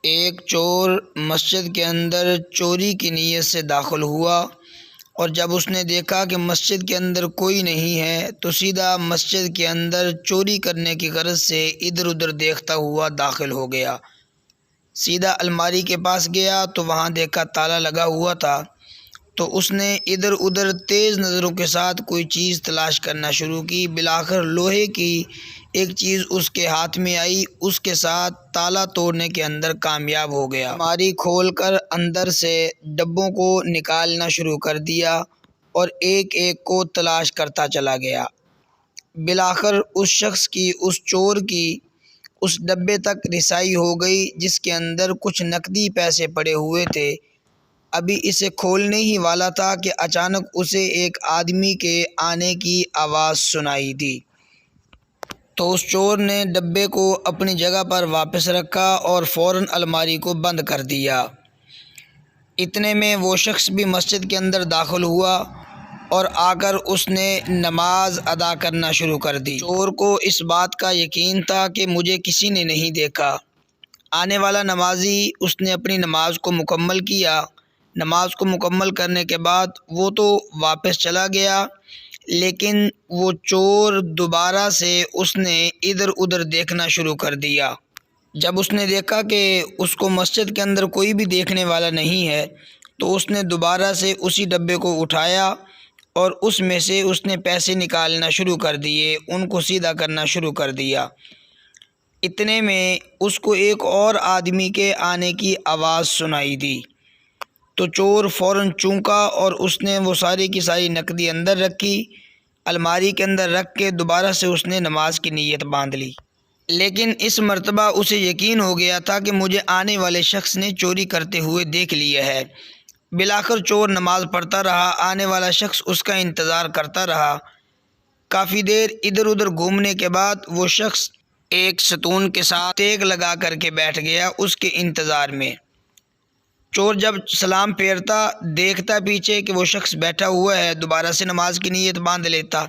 ایک چور مسجد کے اندر چوری کی نیت سے داخل ہوا، اور جب اس نے دیکھا کہ مسجد کے اندر کوئی نہیں ہے تو سیدھا مسجد کے اندر چوری کرنے کی غرض سے ادھر ادھر دیکھتا ہوا داخل ہو گیا۔ سیدھا الماری کے پاس گیا تو وہاں دیکھا تالا لگا ہوا تھا، تو اس نے ادھر ادھر تیز نظروں کے ساتھ کوئی چیز تلاش کرنا شروع کی۔ بالآخر لوہے کی ایک چیز اس کے ہاتھ میں آئی، اس کے ساتھ تالا توڑنے کے اندر کامیاب ہو گیا۔ الماری کھول کر اندر سے ڈبوں کو نکالنا شروع کر دیا اور ایک ایک کو تلاش کرتا چلا گیا۔ بالآخر اس شخص کی، اس چور کی اس ڈبے تک رسائی ہو گئی جس کے اندر کچھ نقدی پیسے پڑے ہوئے تھے۔ ابھی اسے کھولنے ہی والا تھا کہ اچانک اسے ایک آدمی کے آنے کی آواز سنائی دی، تو اس چور نے ڈبے کو اپنی جگہ پر واپس رکھا اور فوراً الماری کو بند کر دیا۔ اتنے میں وہ شخص بھی مسجد کے اندر داخل ہوا اور آ کر اس نے نماز ادا کرنا شروع کر دی۔ چور کو اس بات کا یقین تھا کہ مجھے کسی نے نہیں دیکھا۔ آنے والا نمازی اس نے اپنی نماز کو مکمل کیا۔ نماز کو مکمل کرنے کے بعد وہ تو واپس چلا گیا، لیکن وہ چور دوبارہ سے اس نے ادھر ادھر دیکھنا شروع کر دیا۔ جب اس نے دیکھا کہ اس کو مسجد کے اندر کوئی بھی دیکھنے والا نہیں ہے تو اس نے دوبارہ سے اسی ڈبے کو اٹھایا اور اس میں سے اس نے پیسے نکالنا شروع کر دیے، ان کو سیدھا کرنا شروع کر دیا۔ اتنے میں اس کو ایک اور آدمی کے آنے کی آواز سنائی دی، تو چور فوراً چونکا اور اس نے وہ ساری کی ساری نقدی اندر رکھی، الماری کے اندر رکھ کے دوبارہ سے اس نے نماز کی نیت باندھ لی۔ لیکن اس مرتبہ اسے یقین ہو گیا تھا کہ مجھے آنے والے شخص نے چوری کرتے ہوئے دیکھ لیا ہے۔ بالآخر چور نماز پڑھتا رہا، آنے والا شخص اس کا انتظار کرتا رہا۔ کافی دیر ادھر ادھر گھومنے کے بعد وہ شخص ایک ستون کے ساتھ ٹیک لگا کر کے بیٹھ گیا اس کے انتظار میں۔ چور جب سلام پھیرتا، دیکھتا پیچھے کہ وہ شخص بیٹھا ہوا ہے، دوبارہ سے نماز کی نیت باندھ لیتا۔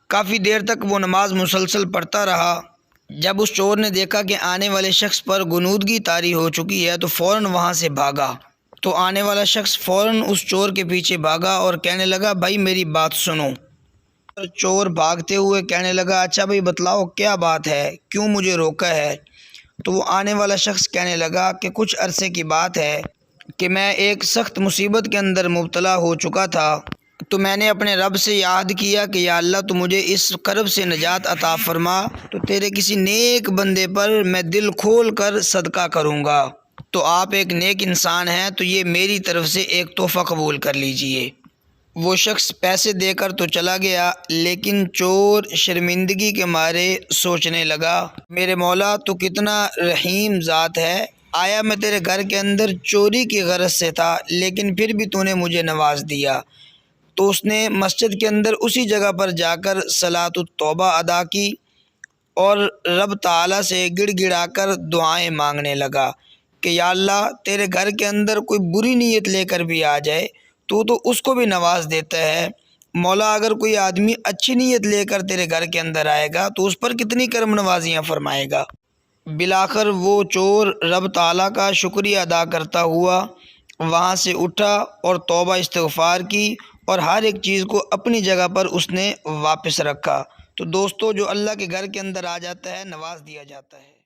کافی دیر تک وہ نماز مسلسل پڑھتا رہا۔ جب اس چور نے دیکھا کہ آنے والے شخص پر غنودگی طاری ہو چکی ہے تو فوراً وہاں سے بھاگا، تو آنے والا شخص فوراً اس چور کے پیچھے بھاگا اور کہنے لگا، بھائی میری بات سنو۔ چور بھاگتے ہوئے کہنے لگا، اچھا بھائی بتلاؤ کیا بات ہے، کیوں مجھے روکا ہے؟ تو وہ آنے والا شخص کہنے لگا کہ کچھ عرصے کی بات ہے کہ میں ایک سخت مصیبت کے اندر مبتلا ہو چکا تھا، تو میں نے اپنے رب سے یاد کیا کہ یا اللہ تو مجھے اس کرب سے نجات عطا فرما، تو تیرے کسی نیک بندے پر میں دل کھول کر صدقہ کروں گا، تو آپ ایک نیک انسان ہیں تو یہ میری طرف سے ایک تحفہ قبول کر لیجئے۔ وہ شخص پیسے دے کر تو چلا گیا، لیکن چور شرمندگی کے مارے سوچنے لگا، میرے مولا تو کتنا رحیم ذات ہے، آیا میں تیرے گھر کے اندر چوری کی غرض سے تھا لیکن پھر بھی تو نے مجھے نواز دیا۔ تو اس نے مسجد کے اندر اسی جگہ پر جا کر صلاۃ التوبہ ادا کی اور رب تعالیٰ سے گڑ گڑا کر دعائیں مانگنے لگا کہ یا اللہ تیرے گھر کے اندر کوئی بری نیت لے کر بھی آ جائے تو اس کو بھی نواز دیتا ہے، مولا اگر کوئی آدمی اچھی نیت لے کر تیرے گھر کے اندر آئے گا تو اس پر کتنی کرم نوازیاں فرمائے گا۔ بالآخر وہ چور رب تعالیٰ کا شکریہ ادا کرتا ہوا وہاں سے اٹھا اور توبہ استغفار کی اور ہر ایک چیز کو اپنی جگہ پر اس نے واپس رکھا۔ تو دوستو جو اللہ کے گھر کے اندر آ جاتا ہے نواز دیا جاتا ہے۔